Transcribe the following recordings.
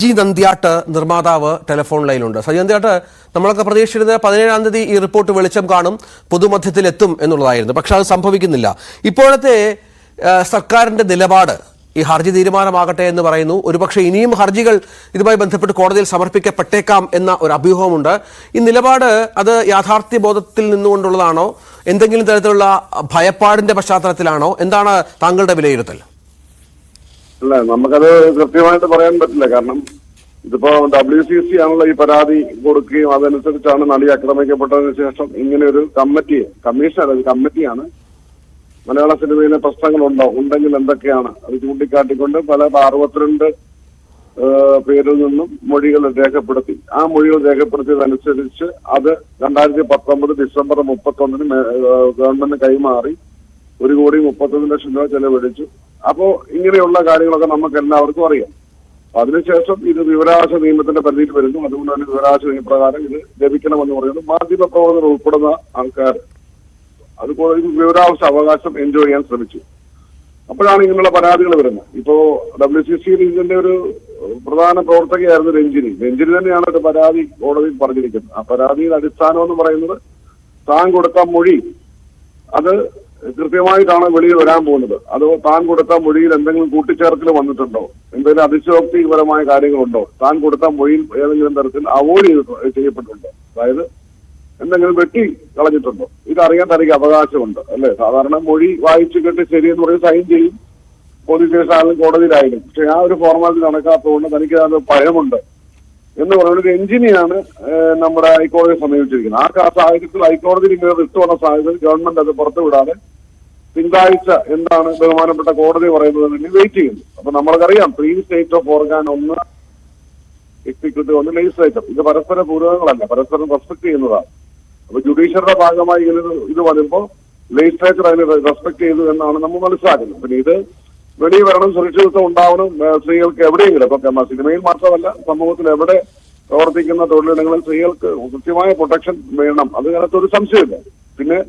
സജി നന്ദ്യാട്ട് നിർമ്മാതാവ് ടെലിഫോൺ ലൈനിലുണ്ട്. സജി നന്ദ്യാട്ട്, നമ്മളൊക്കെ പ്രതീക്ഷിച്ചിരുന്നത് 17-ാം തീയതി ഈ റിപ്പോർട്ട് വെളിച്ചം കാണും, പൊതുമധ്യത്തിൽ എത്തും എന്നുള്ളതായിരുന്നു. പക്ഷെ അത് സംഭവിക്കുന്നില്ല. ഇപ്പോഴത്തെ സർക്കാരിന്റെ നിലപാട്, ഈ ഹർജി തീരുമാനമാകട്ടെ എന്ന് പറയുന്നു. ഒരുപക്ഷെ ഇനിയും ഹർജികൾ ഇതുമായി ബന്ധപ്പെട്ട് കോടതിയിൽ സമർപ്പിക്കപ്പെട്ടേക്കാം എന്ന ഒരു അഭ്യൂഹമുണ്ട്. ഈ നിലപാട് അത് യാഥാർത്ഥ്യ ബോധത്തിൽ നിന്നുകൊണ്ടുള്ളതാണോ, എന്തെങ്കിലും തരത്തിലുള്ള ഭയപ്പാടിന്റെ പശ്ചാത്തലത്തിലാണോ? എന്താണ് താങ്കളുടെ വിലയിരുത്തൽ? അല്ല, നമുക്കത് കൃത്യമായിട്ട് പറയാൻ പറ്റില്ല. കാരണം ഇതിപ്പോ WCC ആണല്ലോ ഈ പരാതി കൊടുക്കുകയും അതനുസരിച്ചാണ് നടി ആക്രമിക്കപ്പെട്ടതിന് ശേഷം ഇങ്ങനെ ഒരു കമ്മിറ്റിയാണ് മലയാള സിനിമയിലെ പ്രശ്നങ്ങളുണ്ടോ, ഉണ്ടെങ്കിൽ എന്തൊക്കെയാണ് അത് ചൂണ്ടിക്കാട്ടിക്കൊണ്ട് പല 62 പേരിൽ നിന്നും മൊഴികൾ രേഖപ്പെടുത്തി. ആ മൊഴികൾ രേഖപ്പെടുത്തിയതനുസരിച്ച് അത് 2019 ഡിസംബർ 31 ഗവൺമെന്റിന് കൈമാറി 1,30,00,000 രൂപ ചെലവഴിച്ചു. അപ്പോ ഇങ്ങനെയുള്ള കാര്യങ്ങളൊക്കെ നമുക്ക് എല്ലാവർക്കും അറിയാം. അതിനുശേഷം ഇത് വിവരാവകാശ നിയമത്തിന്റെ പരിധിയിൽ വരുന്നു. അതുകൊണ്ട് തന്നെ വിവരാവകാശ നിയമപ്രകാരം ഇത് ലഭിക്കണമെന്ന് പറയുന്നത് മാധ്യമ പ്രവർത്തകർ ഉൾപ്പെടുന്ന ആൾക്കാർ അതുപോലെ വിവരാവകാശ അവകാശം എൻജോയ് ചെയ്യാൻ ശ്രമിച്ചു. അപ്പോഴാണ് ഇങ്ങനെയുള്ള പരാതികൾ വരുന്നത്. ഇപ്പോ WCCയിൽ ഇതിന്റെ ഒരു പ്രധാന പ്രവർത്തകയായിരുന്നു രഞ്ജിനി തന്നെയാണ് ഒരു പരാതി കോടതിയിൽ പറഞ്ഞിരിക്കുന്നത്. ആ പരാതിയുടെ അടിസ്ഥാനം എന്ന് പറയുന്നത് താൻ കൊടുത്ത മൊഴി അത് കൃത്യമായിട്ടാണ് വെളിയിൽ വരാൻ പോകുന്നത്. അതോ താൻ കൊടുത്ത മൊഴിയിൽ എന്തെങ്കിലും കൂട്ടിച്ചേർക്കൽ വന്നിട്ടുണ്ടോ, എന്തെങ്കിലും അതിശയോക്തിപരമായ കാര്യങ്ങളുണ്ടോ, താൻ കൊടുത്ത മൊഴിയിൽ ഏതെങ്കിലും തരത്തിൽ അവോയ്ഡ് ചെയ്യപ്പെട്ടിട്ടുണ്ടോ, അതായത് എന്തെങ്കിലും വെട്ടി കളഞ്ഞിട്ടുണ്ടോ, ഇതറിയാൻ തനിക്ക് അവകാശമുണ്ട് അല്ലെ. സാധാരണ മൊഴി വായിച്ചു കേട്ട് ശരിയെന്ന് പറയും, സൈൻ ചെയ്യും, പോലീസ് സ്റ്റേഷനായാലും കോടതിയിലായാലും. പക്ഷെ ആ ഒരു ഫോർമാലിറ്റി നടക്കാത്തതുകൊണ്ട് തനിക്ക് അത് ഭയമുണ്ട് എന്ന് പറയുന്നത് ഒരു എഞ്ചിനിയാണ് നമ്മുടെ ഹൈക്കോടതിയെ സമീപിച്ചിരിക്കുന്നത്. ആ സാഹചര്യത്തിൽ ഹൈക്കോടതിയിൽ ഇങ്ങനെ റിട്ട് വന്ന സാഹചര്യത്തിൽ ഗവൺമെന്റ് അത് പുറത്തുവിടാതെ തിങ്കളാഴ്ച എന്താണ് ബഹുമാനപ്പെട്ട കോടതി പറയുന്നത് തന്നെ വെയിറ്റ് ചെയ്യുന്നു. അപ്പൊ നമ്മൾക്കറിയാം 3 state of organ, 1 executive, 1 legislature. ഇത് പരസ്പര പൂരകങ്ങളല്ല, പരസ്പരം റെസ്പെക്ട് ചെയ്യുന്നതാണ്. അപ്പൊ ജുഡീഷ്യറുടെ ഭാഗമായി ഇത് വരുമ്പോൾ ലെജിസ്ലേച്ചർ അതിനെ റെസ്പെക്ട് ചെയ്തു എന്നാണ് നമ്മൾ മനസ്സിലാക്കുന്നത്. പിന്നെ ഇത് വെളിയിൽ വരണം, സുരക്ഷിതത്വം ഉണ്ടാവണം സ്ത്രീകൾക്ക് എവിടെയെങ്കിലും. ഇപ്പൊ സിനിമയിൽ മാത്രമല്ല, സമൂഹത്തിൽ എവിടെ പ്രവർത്തിക്കുന്ന തൊഴിലിടങ്ങളിൽ സ്ത്രീകൾക്ക് കൃത്യമായ പ്രൊട്ടക്ഷൻ വേണം. അതിനകത്ത് ഒരു സംശയമില്ല. പിന്നെ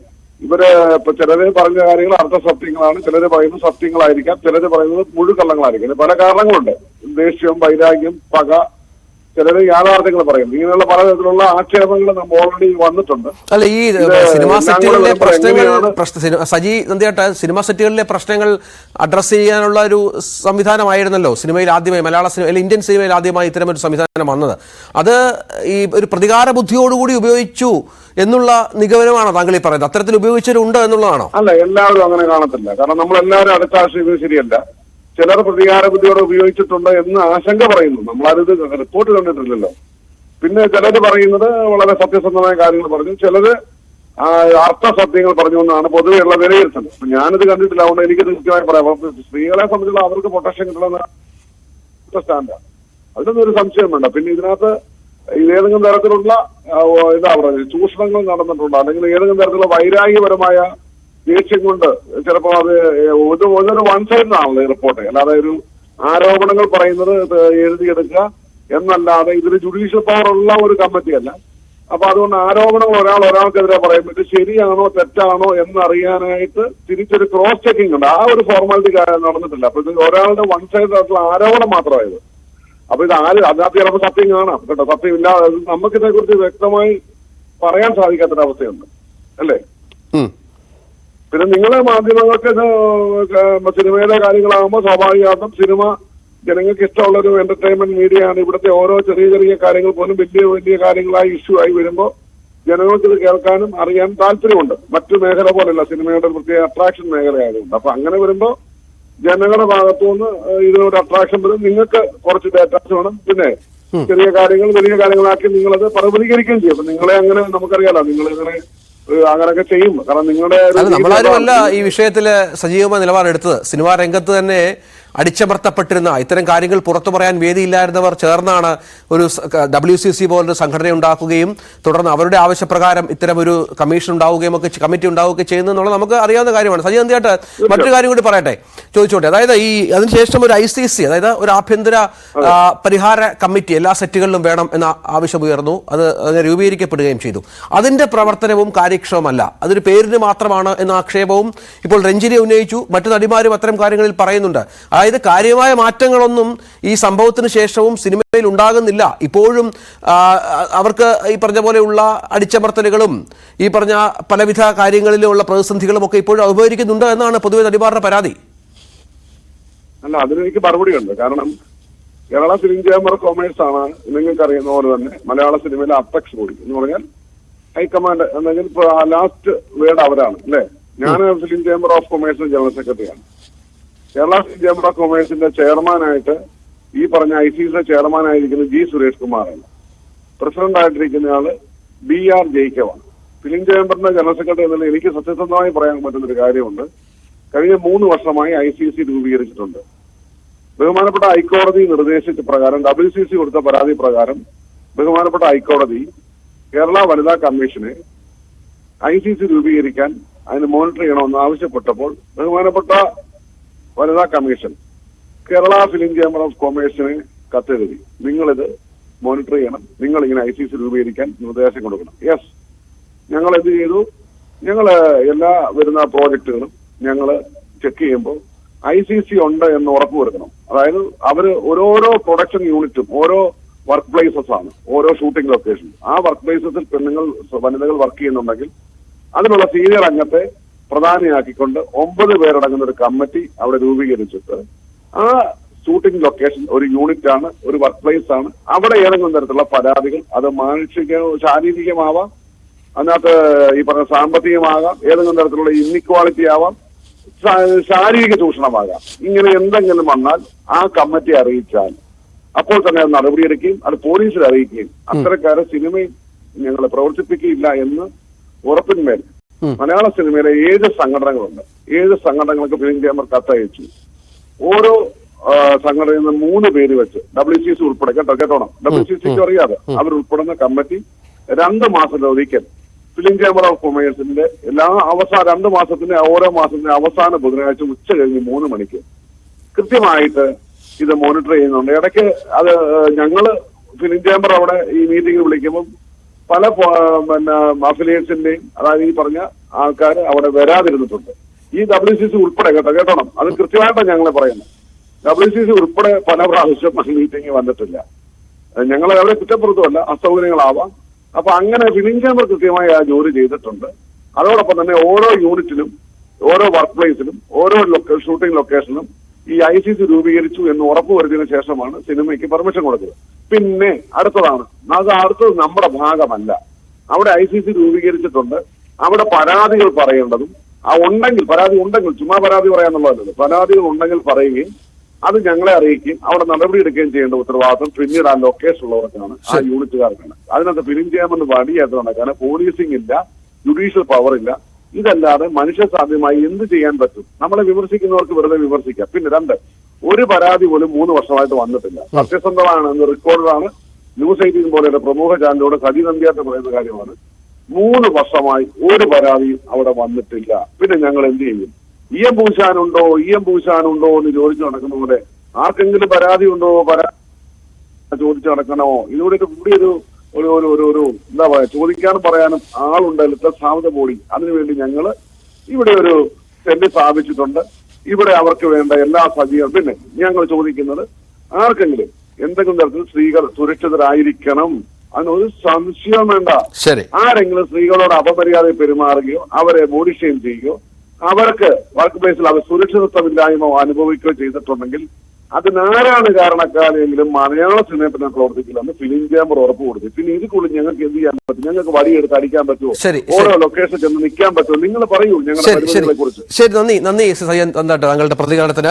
ഇവര് ഇപ്പൊ ചിലര് പറഞ്ഞ കാര്യങ്ങൾ അർദ്ധ സത്യങ്ങളാണ്, ചിലര് പറയുന്നത് സത്യങ്ങളായിരിക്കാം, ചിലര് പറയുന്നത് മുഴുകള്ളങ്ങളായിരിക്കും. പല കാരണങ്ങളുണ്ട്. ദേഷ്യം, വൈരാഗ്യം, പക, ചിലര് യാഥാർത്ഥ്യങ്ങൾ പറയുന്നു. ഇങ്ങനെയുള്ള പലതരത്തിലുള്ള ആക്ഷേപങ്ങൾ നമ്മൾ ഓൾറെഡി വന്നിട്ടുണ്ട്. അല്ല, ഈ സിനിമാ സെറ്റുകളിലെ പ്രശ്നങ്ങൾ, സജി നന്ദ്യാട്ട്, സിനിമാ സെറ്റുകളിലെ പ്രശ്നങ്ങൾ അഡ്രസ് ചെയ്യാനുള്ള ഒരു സംവിധാനമായിരുന്നല്ലോ സിനിമയിൽ ആദ്യമായി, മലയാള സിനിമയിൽ, ഇന്ത്യൻ സിനിമയിൽ ആദ്യമായി ഇത്തരം ഒരു സംവിധാനം വന്നത്. അത് ഈ ഒരു പ്രതികാര ബുദ്ധിയോടുകൂടി ഉപയോഗിച്ചു എന്നുള്ള നിഗമനമാണോ താങ്കൾ ഈ പറയുന്നത്? അത്തരത്തിൽ ഉപയോഗിച്ചവരുണ്ട് എന്നുള്ളതാണോ? അല്ല, എല്ലാവരും അങ്ങനെ കാണത്തില്ല. കാരണം നമ്മളെല്ലാവരും അടുത്താശ്രയിക്കുന്നത് ശരിയല്ല. ചിലർ പ്രതികാര ബുദ്ധിയോടെ ഉപയോഗിച്ചിട്ടുണ്ട് എന്ന് ആശങ്ക പറയുന്നു. നമ്മളത് റിപ്പോർട്ട് കണ്ടിട്ടില്ലല്ലോ. പിന്നെ ചിലര് പറയുന്നത് വളരെ സത്യസന്ധമായ കാര്യങ്ങൾ പറഞ്ഞു, ചിലര് അർത്ഥസത്യങ്ങൾ പറഞ്ഞു എന്നാണ് പൊതുവെയുള്ള വിലയിരുത്തൽ. അപ്പൊ ഞാനിത് കണ്ടിട്ടില്ല, അതുകൊണ്ട് എനിക്കത് കൃത്യമായി പറയാം. സ്ത്രീകളെ സംബന്ധിച്ചുള്ള അവർക്ക് പ്രൊട്ടക്ഷൻ കിട്ടണമെന്ന സ്റ്റാൻഡാണ്, അതിനൊന്നും ഒരു സംശയം വേണ്ട. പിന്നെ ഇതിനകത്ത് ഏതെങ്കിലും തരത്തിലുള്ള എന്താ പറയുക, ചൂഷണങ്ങൾ നടന്നിട്ടുണ്ടോ, അല്ലെങ്കിൽ ഏതെങ്കിലും തരത്തിലുള്ള വൈരാഗ്യപരമായ ദേഷ്യം കൊണ്ട് ചിലപ്പോൾ അത് ഒരു വൺ സൈഡിലാണല്ലോ ഈ റിപ്പോർട്ട്. അല്ലാതെ ഒരു ആരോപണങ്ങൾ പറയുന്നത് എഴുതിയെടുക്കുക എന്നല്ലാതെ ഇതൊരു ജുഡീഷ്യൽ പവർ ഉള്ള ഒരു കമ്മിറ്റിയല്ല. അപ്പൊ അതുകൊണ്ട് ആരോപണങ്ങൾ ഒരാൾക്കെതിരെ പറയുമ്പോൾ ഇത് ശരിയാണോ തെറ്റാണോ എന്നറിയാനായിട്ട് തിരിച്ചൊരു ക്രോസ് ചെക്കിംഗ് ഉണ്ട്. ആ ഒരു ഫോർമാലിറ്റി നടന്നിട്ടില്ല. അപ്പൊ ഇത് ഒരാളുടെ വൺ സൈഡിലായിട്ടുള്ള ആരോപണം മാത്രമായത്. അപ്പൊ ഇത് അതിനകത്ത് ചിലപ്പോൾ സത്യം കാണാം കേട്ടോ, സത്യമില്ല. നമുക്കിതേ കുറിച്ച് വ്യക്തമായി പറയാൻ സാധിക്കാത്തൊരവസ്ഥയുണ്ട് അല്ലേ. പിന്നെ നിങ്ങളെ മാധ്യമങ്ങൾക്ക് സിനിമയിലെ കാര്യങ്ങളാകുമ്പോൾ സ്വാഭാവികമായിട്ടും സിനിമ ജനങ്ങൾക്ക് ഇഷ്ടമുള്ള ഒരു എന്റർടൈൻമെന്റ് മീഡിയയാണ്. ഇവിടുത്തെ ഓരോ ചെറിയ ചെറിയ കാര്യങ്ങൾ പോലും വലിയ വലിയ കാര്യങ്ങളായി ഇഷ്യൂ ആയി വരുമ്പോൾ ജനങ്ങൾക്ക് ഇത് കേൾക്കാനും അറിയാനും താല്പര്യമുണ്ട്. മറ്റു മേഖല പോലെയല്ല, സിനിമയുടെ പ്രത്യേക അട്രാക്ഷൻ മേഖലയായതുകൊണ്ട്. അപ്പൊ അങ്ങനെ വരുമ്പോൾ ജനങ്ങളുടെ ഭാഗത്തുനിന്ന് ഇതിനൊരു അട്രാക്ഷൻ വരും. നിങ്ങൾക്ക് കുറച്ച് ഡേറ്റാസ് വേണം. പിന്നെ ചെറിയ കാര്യങ്ങൾ വലിയ കാര്യങ്ങളാക്കി നിങ്ങളത് പ്രതികരിക്കുകയും ചെയ്യും. അപ്പൊ നിങ്ങളെ അങ്ങനെ നമുക്കറിയാലോ, നിങ്ങളിങ്ങനെ അങ്ങനെയൊക്കെ ചെയ്യും. കാരണം നിങ്ങളുടെ നമ്മളാരുമല്ല ഈ വിഷയത്തില് സജീവമായ നിലപാടെടുത്തത്. സിനിമാ രംഗത്ത് തന്നെ അടിച്ചമർത്തപ്പെട്ടിരുന്ന, ഇത്തരം കാര്യങ്ങൾ പുറത്തു പറയാൻ വേദിയില്ലായിരുന്നവർ ചേർന്നാണ് ഒരു WCC പോലൊരു സംഘടന ഉണ്ടാക്കുകയും തുടർന്ന് അവരുടെ ആവശ്യപ്രകാരം ഇത്തരം ഒരു കമ്മീഷൻ ഉണ്ടാവുകയും ഒക്കെ, കമ്മിറ്റി ഉണ്ടാവുകയൊക്കെ ചെയ്യുന്നു എന്നുള്ളത് നമുക്ക് അറിയാവുന്ന കാര്യമാണ്. സജി നന്ദ്യാട്ട്, മറ്റൊരു കാര്യം കൂടി പറയട്ടെ, ചോദിച്ചോട്ടെ. അതായത് ഈ അതിനുശേഷം ഒരു ICC, അതായത് ഒരു ആഭ്യന്തര പരിഹാര കമ്മിറ്റി എല്ലാ സെറ്റുകളിലും വേണം എന്ന ആവശ്യം ഉയർന്നു. അതിനെ രൂപീകരിക്കപ്പെടുകയും ചെയ്തു. അതിന്റെ പ്രവർത്തനവും കാര്യക്ഷമമല്ല, അതൊരു പേരിന് മാത്രമാണ് എന്ന ആക്ഷേപവും ഇപ്പോൾ രഞ്ജിനി ഉന്നയിച്ചു. മറ്റു നടിമാരും അത്തരം കാര്യങ്ങളിൽ പറയുന്നുണ്ട്. അതായത് കാര്യമായ മാറ്റങ്ങളൊന്നും ഈ സംഭവത്തിന് ശേഷവും സിനിമയിൽ ഉണ്ടാകുന്നില്ല. ഇപ്പോഴും അവർക്ക് ഈ പറഞ്ഞ പോലെയുള്ള അടിച്ചമർത്തലുകളും ഈ പറഞ്ഞ പലവിധ കാര്യങ്ങളിലുള്ള പ്രതിസന്ധികളും ഒക്കെ ഇപ്പോഴും അഭിമുഖീകരിക്കുന്നുണ്ട് എന്നാണ് പൊതുവെ നടിമാരുടെ പരാതി. അല്ല, അതിനെനിക്ക് മറുപടിയുണ്ട്. കാരണം Kerala film chamber of commerce ആണ് നിങ്ങൾക്ക് അറിയുന്ന പോലെ തന്നെ മലയാള സിനിമയിലെ അപ്പെക്സ് ബോഡി എന്ന് പറഞ്ഞാൽ ഹൈക്കമാൻഡ് എന്നെങ്കിൽ ഇപ്പൊ ലാസ്റ്റ് വേർഡ് അവരാണ് അല്ലെ. ഞാൻ ഫിലിം ചേംബർ ഓഫ് കൊമേഴ്സിന്റെ ജനറൽ സെക്രട്ടറിയാണ്. കേരള ഫിലിം ചേംബർ ഓഫ് കൊമേഴ്സിന്റെ ചെയർമാനായിട്ട് ഈ പറഞ്ഞ ICCയുടെ ചെയർമാനായിരിക്കുന്ന G. സുരേഷ് കുമാറാണ്. പ്രസിഡന്റ് ആയിട്ടിരിക്കുന്നയാള് BR ജേക്കബാണ്. ഫിലിം ചേംബറിന്റെ ജനറൽ സെക്രട്ടറി എന്നുള്ള എനിക്ക് സത്യസന്ധമായി പറയാൻ പറ്റുന്നൊരു കാര്യമുണ്ട്. കഴിഞ്ഞ 3 വർഷമായി ICC രൂപീകരിച്ചിട്ടുണ്ട്. ബഹുമാനപ്പെട്ട ഹൈക്കോടതി നിർദ്ദേശിച്ച പ്രകാരം WCC കൊടുത്ത പരാതി പ്രകാരം ബഹുമാനപ്പെട്ട ഹൈക്കോടതി കേരള വനിതാ കമ്മീഷനെ ICC രൂപീകരിക്കാൻ അതിന് മോണിറ്റർ ചെയ്യണമെന്ന് ആവശ്യപ്പെട്ടപ്പോൾ ബഹുമാനപ്പെട്ട വനിതാ commission Kerala film chamber of കൊമേഴ്സിനെ കത്തെഴുതി, നിങ്ങളിത് മോണിറ്റർ ചെയ്യണം, നിങ്ങൾ ഇങ്ങനെ ICC രൂപീകരിക്കാൻ നിർദ്ദേശം കൊടുക്കണം. യെസ്, ഞങ്ങൾ എന്ത് ചെയ്തു? ഞങ്ങൾ എല്ലാ വരുന്ന പ്രോജക്റ്റുകളും ഞങ്ങൾ ചെക്ക് ചെയ്യുമ്പോൾ ICC ഉണ്ട് എന്ന് ഉറപ്പുവരുത്തണം. അതായത് അവര് ഓരോരോ പ്രൊഡക്ഷൻ യൂണിറ്റും ഓരോ വർക്ക് പ്ലേസസ് ആണ്, ഓരോ ഷൂട്ടിംഗ് ലൊക്കേഷൻ. ആ വർക്ക് പ്ലേസസിൽ വനിതകൾ വർക്ക് ചെയ്യുന്നുണ്ടെങ്കിൽ അതിനുള്ള സീനിയർ അംഗത്തെ പ്രധാനിയാക്കിക്കൊണ്ട് 9 പേരടങ്ങുന്ന ഒരു കമ്മിറ്റി അവിടെ രൂപീകരിച്ചിട്ട് ആ ഷൂട്ടിംഗ് ലൊക്കേഷൻ ഒരു യൂണിറ്റ് ആണ്, ഒരു വർക്ക് പ്ലേസ് ആണ്. അവിടെ ഏതെങ്കിലും തരത്തിലുള്ള പരാതികൾ, അത് മാനുഷിക ശാരീരികമാവാം, അതിനകത്ത് ഈ പറഞ്ഞ സാമ്പത്തികമാകാം, ഏതെങ്കിലും തരത്തിലുള്ള ഇന്നിക്വാളിറ്റി ആവാം, ശാരീരിക ചൂഷണമാകാം, ഇങ്ങനെ എന്തെങ്കിലും വന്നാൽ ആ കമ്മിറ്റി അറിയിച്ചാൽ അപ്പോൾ തന്നെ അത് നടപടിയെടുക്കുകയും അത് പോലീസിൽ അറിയിക്കുകയും അത്തരക്കാരെ സിനിമയിൽ ഞങ്ങൾ പ്രവർത്തിപ്പിക്കുകയില്ല എന്ന് ഉറപ്പിന്മേൽ മലയാള സിനിമയിലെ 7 സംഘടനകളുണ്ട്. 7 സംഘടനകൾക്ക് ഫിലിം ചേംബർ കത്തയച്ചു. ഓരോ സംഘടനയിൽ നിന്ന് 3 പേര് വെച്ച് WCC ഉൾപ്പെടെ കേട്ടോണം, WCCക്ക് അറിയാതെ അവരുൾപ്പെടുന്ന കമ്മിറ്റി 2 മാസത്തിലൊരിക്കൽ ഫിലിം ചേംബർ ഓഫ് കൊമേഴ്സിന്റെ എല്ലാ 2 മാസത്തിന്റെ ഓരോ മാസത്തിന്റെ അവസാന ബുധനാഴ്ച ഉച്ച കഴിഞ്ഞ് 3 മണിക്ക് കൃത്യമായിട്ട് ഇത് മോണിറ്റർ ചെയ്യുന്നുണ്ട്. ഇടയ്ക്ക് അത് ഞങ്ങള് ഫിലിം ചേംബർ അവിടെ ഈ മീറ്റിംഗ് വിളിക്കുമ്പോൾ പല അഫിലിയേറ്റ്സിന്റെയും അതായത് ഈ പറഞ്ഞ ആൾക്കാർ അവിടെ വരാതിരുന്നിട്ടുണ്ട്. ഈ WCC ഉൾപ്പെടെ കേട്ടോണം, അത് കൃത്യമായിട്ടാണ് ഞങ്ങൾ പറയുന്നത്. WCC ഉൾപ്പെടെ പല പ്രാവശ്യം മീറ്റിംഗ് വന്നിട്ടില്ല. ഞങ്ങൾ അവരെ കുറ്റപ്പെടുത്തുമല്ല, അസൗകര്യങ്ങളാവാം. അപ്പൊ അങ്ങനെ ഫിലിം ചേംബർ കൃത്യമായി ആ ജോലി ചെയ്തിട്ടുണ്ട്. അതോടൊപ്പം തന്നെ ഓരോ യൂണിറ്റിലും ഓരോ വർക്ക് പ്ലേസിലും ഓരോ ഷൂട്ടിംഗ് ലൊക്കേഷനിലും ഈ ICC രൂപീകരിച്ചു എന്ന് ഉറപ്പുവരുത്തിയതിനു ശേഷമാണ് സിനിമയ്ക്ക് പെർമിഷൻ കൊടുത്തത്. പിന്നെ അടുത്തത് നമ്മുടെ ഭാഗമല്ല. അവിടെ ICC രൂപീകരിച്ചിട്ടുണ്ട്. അവിടെ പരാതികൾ പറയേണ്ടതും പരാതി ഉണ്ടെങ്കിൽ ചുമ്മാ പരാതി പറയാന്നുള്ളതല്ലോ, പരാതികൾ ഉണ്ടെങ്കിൽ പറയുകയും അത് ഞങ്ങളെ അറിയിക്കുകയും അവിടെ നടപടിയെടുക്കുകയും ചെയ്യേണ്ട ഉത്തരവാദിത്വം പിന്നീട് ആ ലൊക്കേഷൻ ഉള്ളവർക്കാണ്, ആ യൂണിറ്റുകാർക്കാണ്. അതിനകത്ത് ഫിലിം ചെയ്യാമെന്ന് വടിയായിട്ട് നടക്കാൻ പോലീസിംഗ് ഇല്ല, ജുഡീഷ്യൽ പവർ ഇല്ല. ഇതല്ലാതെ മനുഷ്യ സാധ്യമായി എന്ത് ചെയ്യാൻ പറ്റും? നമ്മളെ വിമർശിക്കുന്നവർക്ക് വെറുതെ വിമർശിക്കാം. പിന്നെ 2, ഒരു പരാതി പോലും 3 വർഷമായിട്ട് വന്നിട്ടില്ല. സത്യസന്ധമാണ് എന്ന് റെക്കോർഡാണ്. ന്യൂസ് 18 പോലെയുള്ള പ്രമുഖ ചാനലോട് സജി നമ്പ്യാട്ട് പറയുന്ന കാര്യമാണ്. 3 വർഷമായി ഒരു പരാതിയും അവിടെ വന്നിട്ടില്ല. പിന്നെ ഞങ്ങൾ എന്ത് ചെയ്യും? EM പൂശാനുണ്ടോ എന്ന് ചോദിച്ചു നടക്കുന്ന പോലെ ആർക്കെങ്കിലും പരാതി ഉണ്ടോ ചോദിച്ചു നടക്കണോ? ഇതിലൂടെയൊക്കെ കൂടിയൊരു ഒരു എന്താ പറയാ, ചോദിക്കാനും പറയാനും ആളുണ്ട്. ലിറ്റർ ബോഡി അതിനുവേണ്ടി ഞങ്ങള് ഇവിടെ ഒരു സെല്ല് സ്ഥാപിച്ചിട്ടുണ്ട്. ഇവിടെ അവർക്ക് വേണ്ട എല്ലാ സജ്ജീകരണം. പിന്നെ ഞങ്ങൾ ചോദിക്കുന്നത് ആർക്കെങ്കിലും എന്തെങ്കിലും തരത്തിൽ സ്ത്രീകൾ സുരക്ഷിതരായിരിക്കണം, അതിനൊരു സംശയം വേണ്ട. ആരെങ്കിലും സ്ത്രീകളോട് അപമര്യാദ പെരുമാറുകയോ അവരെ ബോഡി ഷെയിം ചെയ്യുകയോ അവർക്ക് വർക്ക് പ്ലേസിൽ അവർ സുരക്ഷിതത്വമില്ലായ്മ അനുഭവിക്കുകയോ ചെയ്തിട്ടുണ്ടെങ്കിൽ അതിനാരാണ് കാരണക്കാരെങ്കിലും മലയാള സിനിമയെ പിന്നെ പ്രവർത്തിക്കില്ലെന്ന് ഫിലിം ചേംബർ ഉറപ്പ് കൊടുത്തു. പിന്നെ ഇത് കൂടുതൽ ഞങ്ങൾക്ക് എന്ത് ചെയ്യാൻ പറ്റും? ഞങ്ങൾക്ക് വടിയെടുത്ത് അടിക്കാൻ പറ്റുമോ? ഓരോ ലൊക്കേഷൻ ചെന്ന് നിൽക്കാൻ പറ്റുമോ? നിങ്ങൾ പറയൂ ഞങ്ങളുടെ പരിപാടികളെ കുറിച്ച്. ശരി, നന്ദി താങ്കളുടെ പ്രതികരണത്തിന്.